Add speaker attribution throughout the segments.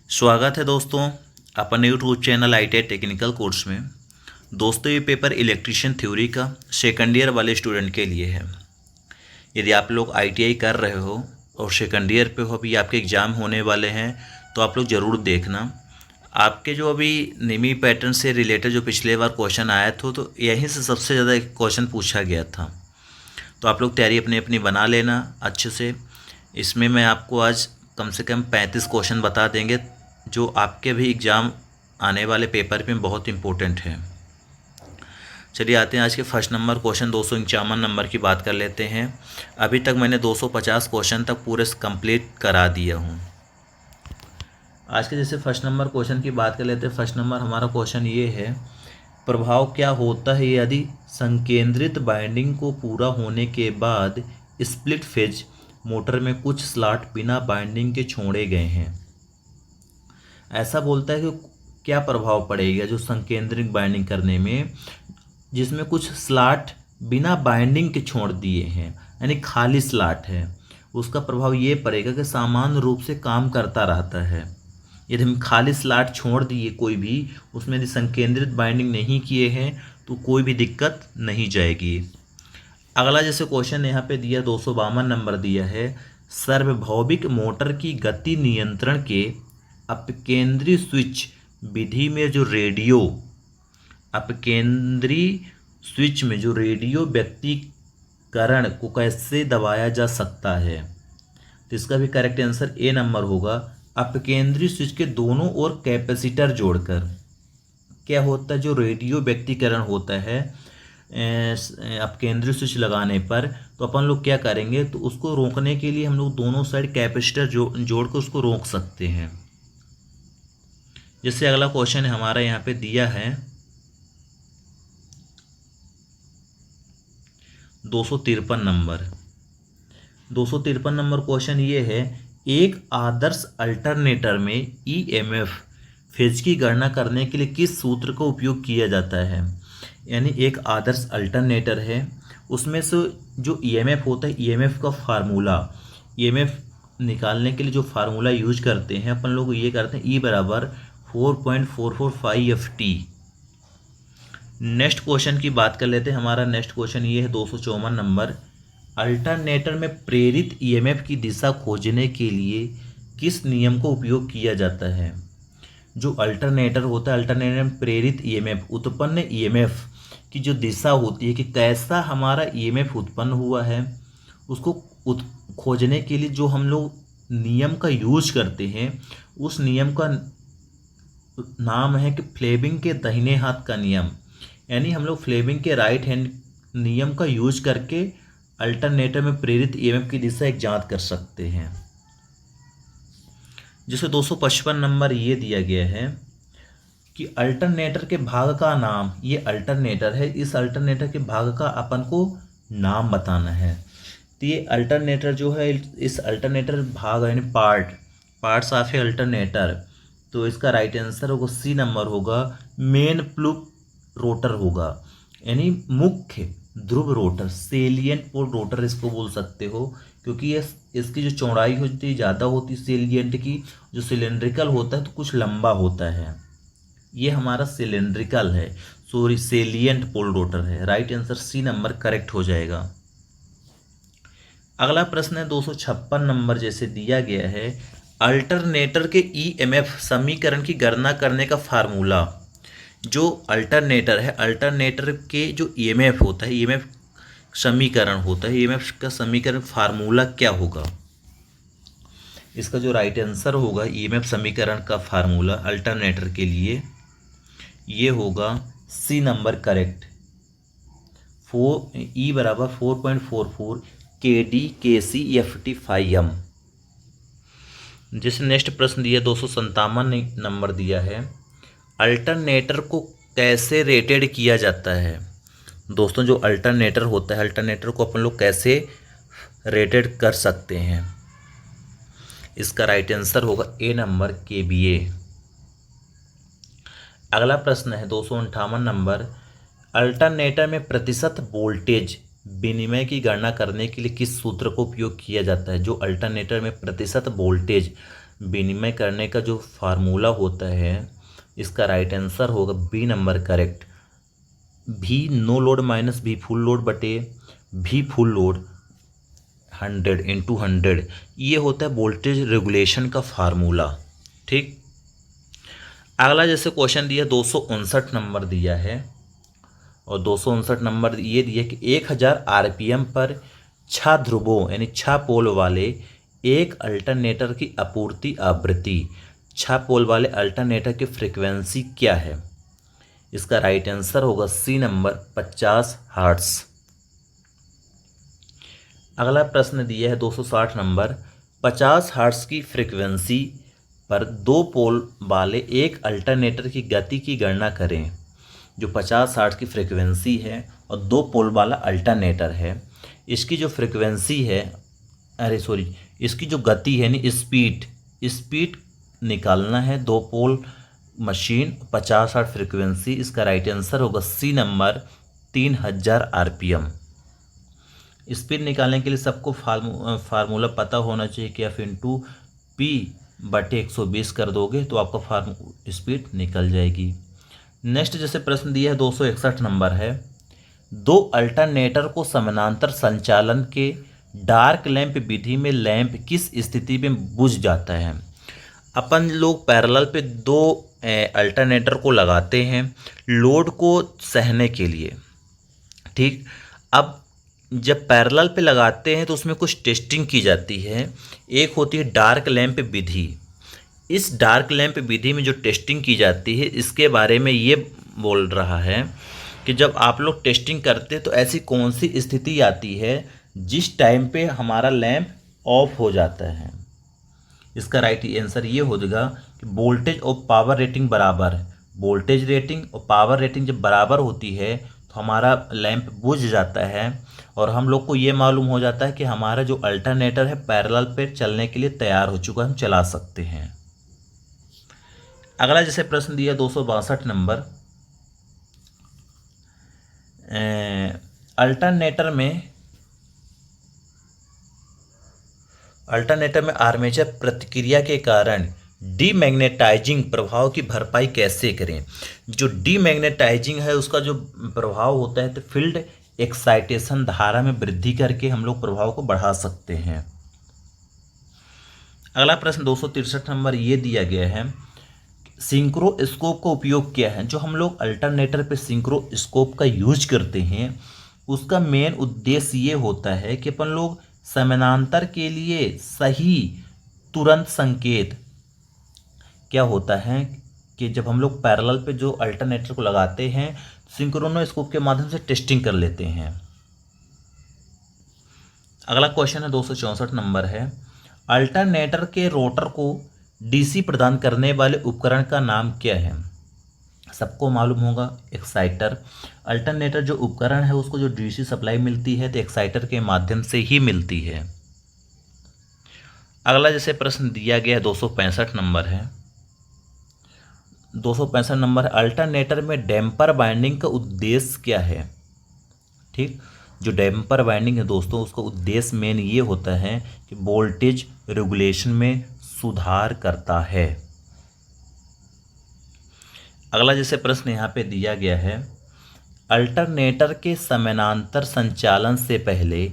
Speaker 1: स्वागत है दोस्तों अपन YouTube channel ITI technical course में। दोस्तों ये पेपर इलेक्ट्रीशियन थ्योरी का सेकंड ईयर वाले स्टूडेंट के लिए है। यदि आप लोग ITI कर रहे हो और सेकंड ईयर पे हो, अभी आपके एग्ज़ाम होने वाले हैं, तो आप लोग ज़रूर देखना। आपके जो अभी निमी पैटर्न से रिलेटेड जो पिछले बार क्वेश्चन आया था, तो यहीं से सबसे ज़्यादा क्वेश्चन पूछा गया था। तो आप लोग तैयारी अपनी अपनी बना लेना अच्छे से। इसमें मैं आपको आज कम से कम 35 क्वेश्चन बता देंगे जो आपके भी एग्ज़ाम आने वाले पेपर में बहुत इम्पोर्टेंट है। चलिए आते हैं आज के फर्स्ट नंबर क्वेश्चन 251 नंबर की बात कर लेते हैं। अभी तक मैंने 250 क्वेश्चन तक पूरे कंप्लीट करा दिया हूँ। आज के जैसे फर्स्ट नंबर क्वेश्चन की बात कर लेते हैं। फर्स्ट नंबर हमारा क्वेश्चन ये है, प्रभाव क्या होता है यदि संकेंद्रित बाइंडिंग को पूरा होने के बाद स्प्लिट फेज मोटर में कुछ स्लॉट बिना बाइंडिंग के छोड़े गए हैं। ऐसा बोलता है कि क्या प्रभाव पड़ेगा जो संकेंद्रित बाइंडिंग करने में, जिसमें कुछ स्लॉट बिना बाइंडिंग के छोड़ दिए हैं, यानी खाली स्लॉट है, उसका प्रभाव ये पड़ेगा कि सामान्य रूप से काम करता रहता है। यदि हम खाली स्लॉट छोड़ दिए कोई भी, उसमें यदि संकेंद्रित बाइंडिंग नहीं किए हैं तो कोई भी दिक्कत नहीं जाएगी। अगला जैसे क्वेश्चन यहाँ पे दिया 252 नंबर दिया है, सार्वभौमिक मोटर की गति नियंत्रण के अपकेंद्री स्विच विधि में जो रेडियो व्यक्तिकरण को कैसे दबाया जा सकता है। तो इसका भी करेक्ट आंसर ए नंबर होगा। अपकेंद्री स्विच के दोनों ओर कैपेसिटर जोड़कर क्या होता है, जो रेडियो व्यक्तिकरण होता है अपकेंद्री स्विच लगाने पर, तो अपन लोग क्या करेंगे, तो उसको रोकने के लिए हम लोग दोनों साइड कैपेसिटर जोड़ कर उसको रोक सकते हैं। जैसे अगला क्वेश्चन हमारा यहाँ पे दिया है 253 नंबर। 253 नंबर क्वेश्चन ये है, एक आदर्श अल्टरनेटर में EMF फेज की गणना करने के लिए किस सूत्र का उपयोग किया जाता है। यानी एक आदर्श अल्टरनेटर है, उसमें से जो EMF होता है, EMF का फार्मूला, EMF निकालने के लिए जो फार्मूला यूज करते हैं अपन लोग, ये करते हैं E बराबर 4.445 FT। नेक्स्ट क्वेश्चन की बात कर लेते हैं। हमारा नेक्स्ट क्वेश्चन ये है 254 नंबर, अल्टरनेटर में प्रेरित EMF की दिशा खोजने के लिए किस नियम का उपयोग किया जाता है। जो अल्टरनेटर होता है, अल्टरनेटर में प्रेरित EMF, उत्पन्न EMF की जो दिशा होती है कि कैसा हमारा EMF उत्पन्न हुआ है, उसको खोजने के लिए जो हम लोग नियम का यूज करते हैं, उस नियम का नाम है कि फ्लेमिंग के दाहिने हाथ का नियम। यानी हम लोग फ्लेमिंग के राइट हैंड नियम का यूज करके अल्टरनेटर में प्रेरित EMF की दिशा एक जांच कर सकते हैं। जैसे 255 नंबर ये दिया गया है कि अल्टरनेटर के भाग का नाम, ये अल्टरनेटर है, इस अल्टरनेटर के भाग का अपन को नाम बताना है। तो ये अल्टरनेटर जो है, इस अल्टरनेटर भाग यानी पार्ट्स ऑफ ए अल्टरनेटर, तो इसका राइट आंसर होगा C नंबर होगा, मेन प्लूप रोटर होगा, यानी मुख्य ध्रुव रोटर, सेलिएंट पोल रोटर इसको बोल सकते हो, क्योंकि ये इसकी जो चौड़ाई होती है ज़्यादा होती है सेलिएंट की, जो सिलेंड्रिकल होता है तो कुछ लंबा होता है। ये हमारा सिलेंड्रिकल है, सॉरी सेलिएंट पोल रोटर है। Right answer C number correct हो जाएगा। अगला प्रश्न है 256 नंबर जैसे दिया गया है, अल्टरनेटर के EMF समीकरण की गणना करने का फार्मूला। जो अल्टरनेटर है, अल्टरनेटर के जो EMF होता है, EMF समीकरण होता है, EMF का समीकरण फार्मूला क्या होगा। इसका जो राइट आंसर होगा EMF समीकरण का फार्मूला अल्टरनेटर के लिए, ये होगा C नंबर करेक्ट। E बराबर 4.44 KD/KC/FT/m। जैसे नेक्स्ट प्रश्न दिया 257 नंबर दिया है, अल्टरनेटर को कैसे रेटेड किया जाता है। दोस्तों जो अल्टरनेटर होता है, अल्टरनेटर को अपन लोग कैसे रेटेड कर सकते हैं। इसका राइट आंसर होगा A नंबर KVA। अगला प्रश्न है 258 नंबर, अल्टरनेटर में प्रतिशत वोल्टेज विनिमय की गणना करने के लिए किस सूत्र का उपयोग किया जाता है। जो अल्टरनेटर में प्रतिशत वोल्टेज विनिमय करने का जो फार्मूला होता है, इसका राइट आंसर होगा बी नंबर करेक्ट। भी नो लोड माइनस भी फुल लोड बटे भी फुल लोड 100 इंटू 100, ये होता है वोल्टेज रेगुलेशन का फार्मूला। ठीक, अगला जैसे क्वेश्चन दिया 259 नंबर दिया है, और 259 नंबर ये दिया कि 1000 आरपीएम पर 6 ध्रुवों यानी 6 पोल वाले एक अल्टरनेटर की आपूर्ति आवृत्ति, 6 पोल वाले अल्टरनेटर की फ्रीक्वेंसी क्या है? इसका राइट आंसर होगा सी नंबर 50 हर्ट्ज। अगला प्रश्न दिया है 260 नंबर, 50 हर्ट्ज की फ्रीक्वेंसी पर 2 पोल वाले एक अल्टरनेटर की गति की गणना करें। जो 50 हर्ट्ज की फ्रीक्वेंसी है और 2 पोल वाला अल्टरनेटर है, इसकी जो फ्रीक्वेंसी है, इसकी जो गति है यानी स्पीड निकालना है। 2 पोल मशीन 50 हर्ट्ज फ्रीक्वेंसी, इसका राइट आंसर होगा सी नंबर 3000 आरपीएम। स्पीड निकालने के लिए सबको फार्मूला पता होना चाहिए कि एफ इंटू पी बटे 120 कर दोगे तो आपका स्पीड निकल जाएगी। नेक्स्ट जैसे प्रश्न दिया है 261 नंबर है, 2 अल्टरनेटर को समानांतर संचालन के डार्क लैंप विधि में लैंप किस स्थिति में बुझ जाता है? अपन लोग पैरेलल पे 2 अल्टरनेटर को लगाते हैं लोड को सहने के लिए। ठीक, अब जब पैरेलल पे लगाते हैं तो उसमें कुछ टेस्टिंग की जाती है। एक होती है डार्क लैंप विधि। इस डार्क लैंप विधि में जो टेस्टिंग की जाती है, इसके बारे में ये बोल रहा है कि जब आप लोग टेस्टिंग करते हैं तो ऐसी कौन सी स्थिति आती है जिस टाइम पे हमारा लैंप ऑफ हो जाता है। इसका राइट आंसर ये हो जाएगा कि वोल्टेज और पावर रेटिंग बराबर है। वोल्टेज रेटिंग और पावर रेटिंग जब बराबर होती है तो हमारा लैंप बुझ जाता है और हम लोग को ये मालूम हो जाता है कि हमारा जो अल्टरनेटर है पैरेलल पे चलने के लिए तैयार हो चुका है, हम चला सकते हैं। अगला जैसे प्रश्न दिया 262 नंबर, अल्टरनेटर में आर्मेचर प्रतिक्रिया के कारण डीमैग्नेटाइजिंग प्रभाव की भरपाई कैसे करें? जो डीमैग्नेटाइजिंग है उसका जो प्रभाव होता है तो फील्ड एक्साइटेशन धारा में वृद्धि करके हम लोग प्रभाव को बढ़ा सकते हैं। अगला प्रश्न 263 नंबर ये दिया गया है, सिंक्रोस्कोप का उपयोग क्या है? जो हम लोग अल्टरनेटर पे सिंक्रोस्कोप का यूज करते हैं उसका मेन उद्देश्य ये होता है कि अपन लोग समानांतर के लिए सही तुरंत संकेत, क्या होता है कि जब हम लोग पैरेलल पे जो अल्टरनेटर को लगाते हैं सिंक्रोनोस्कोप के माध्यम से टेस्टिंग कर लेते हैं। अगला क्वेश्चन है 264 नंबर है, अल्टरनेटर के रोटर को डीसी प्रदान करने वाले उपकरण का नाम क्या है? सबको मालूम होगा एक्साइटर। अल्टरनेटर जो उपकरण है उसको जो डीसी सप्लाई मिलती है तो एक्साइटर के माध्यम से ही मिलती है। अगला जैसे प्रश्न दिया गया है 265 नंबर है, 265 नंबर, अल्टरनेटर में डैम्पर वाइंडिंग का उद्देश्य क्या है? ठीक, जो डैम्पर वाइंडिंग है दोस्तों उसका उद्देश्य मेन ये होता है कि वोल्टेज रेगुलेशन में सुधार करता है। अगला जैसे प्रश्न यहाँ पे दिया गया है, अल्टरनेटर के समानांतर संचालन से पहले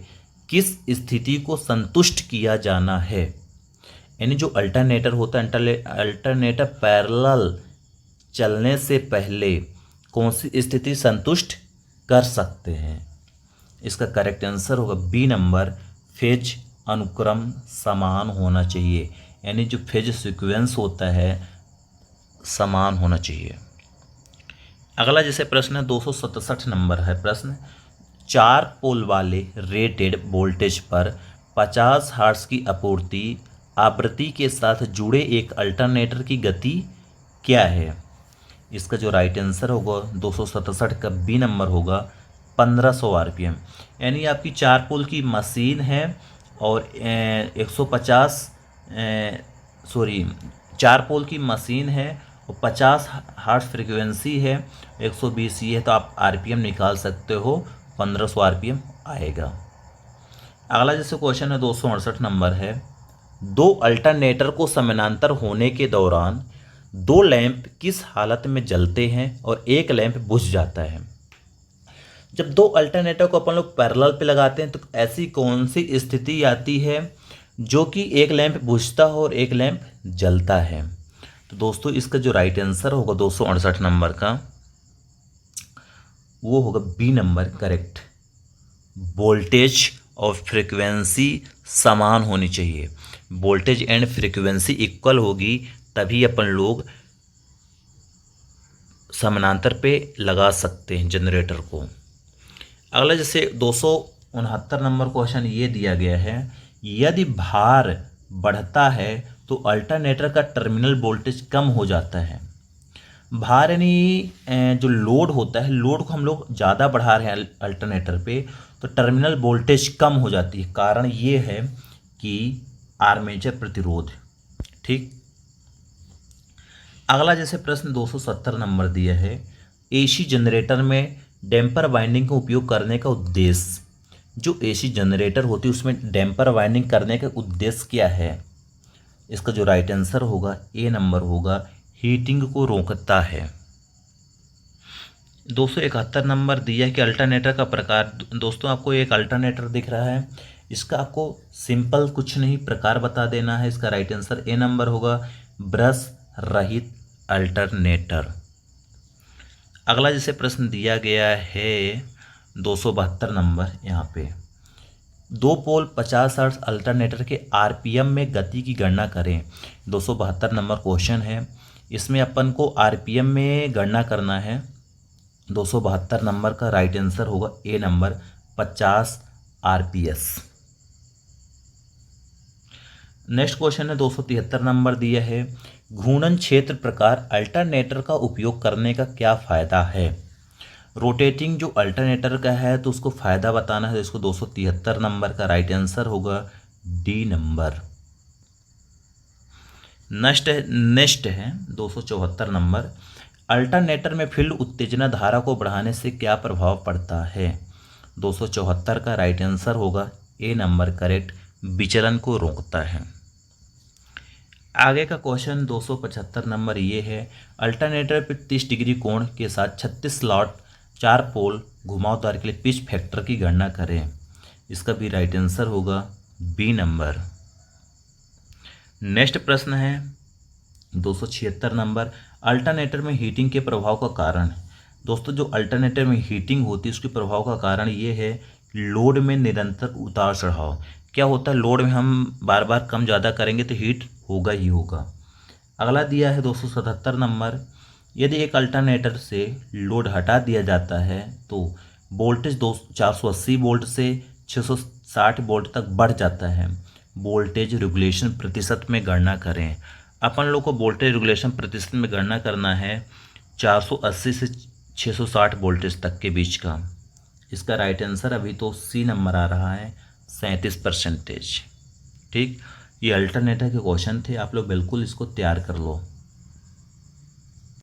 Speaker 1: किस स्थिति को संतुष्ट किया जाना है? यानी जो अल्टरनेटर होता है अल्टरनेटर पैरेलल चलने से पहले कौन सी स्थिति संतुष्ट कर सकते हैं? इसका करेक्ट आंसर होगा बी नंबर, फेज अनुक्रम समान होना चाहिए। यानी जो फेज सीक्वेंस होता है समान होना चाहिए। अगला जैसे प्रश्न है 267 नंबर है प्रश्न, 4 पोल वाले रेटेड वोल्टेज पर 50 हर्ट्ज की आपूर्ति आवृत्ति के साथ जुड़े एक अल्टरनेटर की गति क्या है? इसका जो राइट आंसर होगा 267 का बी नंबर होगा 1500 आरपीएम। यानी आपकी 4 पोल की मशीन है और 4 पोल की मशीन है और 50 हर्ट्ज फ्रीक्वेंसी है, 120 ये है तो आप आरपीएम निकाल सकते हो, 1500 आरपीएम आएगा। अगला जैसे क्वेश्चन है 268 नंबर है, दो अल्टरनेटर को समानांतर होने के दौरान दो लैंप किस हालत में जलते हैं और एक लैंप बुझ जाता है। जब दो अल्टरनेटर को अपन लोग पैरेलल पे लगाते हैं तो ऐसी कौन सी स्थिति आती है जो कि एक लैंप बुझता हो और एक लैंप जलता है। तो दोस्तों इसका जो राइट आंसर होगा 268 नंबर का वो होगा बी नंबर करेक्ट। वोल्टेज और फ्रीक्वेंसी समान होनी चाहिए, वोल्टेज एंड फ्रीक्वेंसी इक्वल होगी तभी अपन लोग समानांतर पे लगा सकते हैं जनरेटर को। अगला जैसे 269 नंबर क्वेश्चन ये दिया गया है, यदि भार बढ़ता है तो अल्टरनेटर का टर्मिनल वोल्टेज कम हो जाता है। भार यानी जो लोड होता है, लोड को हम लोग ज़्यादा बढ़ा रहे हैं अल्टरनेटर पे तो टर्मिनल वोल्टेज कम हो जाती है। कारण ये है कि आर्मेचर प्रतिरोध। ठीक। अगला जैसे प्रश्न 270 नंबर दिया है, एसी जनरेटर में डैम्पर वाइंडिंग का उपयोग करने का उद्देश्य। जो एसी जनरेटर होती है उसमें डैम्पर वाइंडिंग करने का उद्देश्य क्या है। इसका जो राइट आंसर होगा ए नंबर होगा, हीटिंग को रोकता है। 271 नंबर दिया है कि अल्टरनेटर का प्रकार। दोस्तों आपको एक अल्टरनेटर दिख रहा है, इसका आपको सिंपल कुछ नहीं प्रकार बता देना है। इसका राइट आंसर ए नंबर होगा, ब्रश रहित अल्टरनेटर। अगला जैसे प्रश्न दिया गया है 272 नंबर, यहाँ पे दो पोल 50 हर्ट्ज अल्टरनेटर के आरपीएम में गति की गणना करें। 272 नंबर क्वेश्चन है, इसमें अपन को आरपीएम में गणना करना है। 272 नंबर का राइट आंसर होगा ए नंबर 50 आरपीएस। नेक्स्ट क्वेश्चन है 273 नंबर दिया है, घूर्णन क्षेत्र प्रकार अल्टरनेटर का उपयोग करने का क्या फ़ायदा है। रोटेटिंग जो अल्टरनेटर का है तो उसको फ़ायदा बताना है। इसको 273 नंबर का राइट आंसर होगा डी नंबर। नेक्स्ट है 274 नंबर, अल्टरनेटर में फील्ड उत्तेजना धारा को बढ़ाने से क्या प्रभाव पड़ता है। 274 का राइट आंसर होगा ए नंबर करेक्ट, विचलन को रोकता है। आगे का क्वेश्चन 275 नंबर ये है, अल्टरनेटर पर 30 डिग्री कोण के साथ 36 स्लॉट 4 पोल घुमावदार के लिए पिच फैक्टर की गणना करें। इसका भी राइट आंसर होगा बी नंबर। नेक्स्ट प्रश्न है 276 नंबर, अल्टरनेटर में हीटिंग के प्रभाव का कारण। दोस्तों जो अल्टरनेटर में हीटिंग होती है उसके प्रभाव का कारण ये है लोड में निरंतर उतार चढ़ाव। क्या होता है, लोड में हम बार बार कम ज़्यादा करेंगे तो हीट होगा ही होगा। अगला दिया है 277 नंबर, यदि एक अल्टरनेटर से लोड हटा दिया जाता है तो वोल्टेज 480 वोल्ट से 660 वोल्ट तक बढ़ जाता है। वोल्टेज रेगुलेशन प्रतिशत में गणना करें। अपन लोग को वोल्टेज रेगुलेशन प्रतिशत में गणना करना है 480 से 660 वोल्टेज तक के बीच का। इसका राइट आंसर अभी तो सी नंबर आ रहा है 37%। ठीक, ये अल्टरनेटर के क्वेश्चन थे, आप लोग बिल्कुल इसको तैयार कर लो।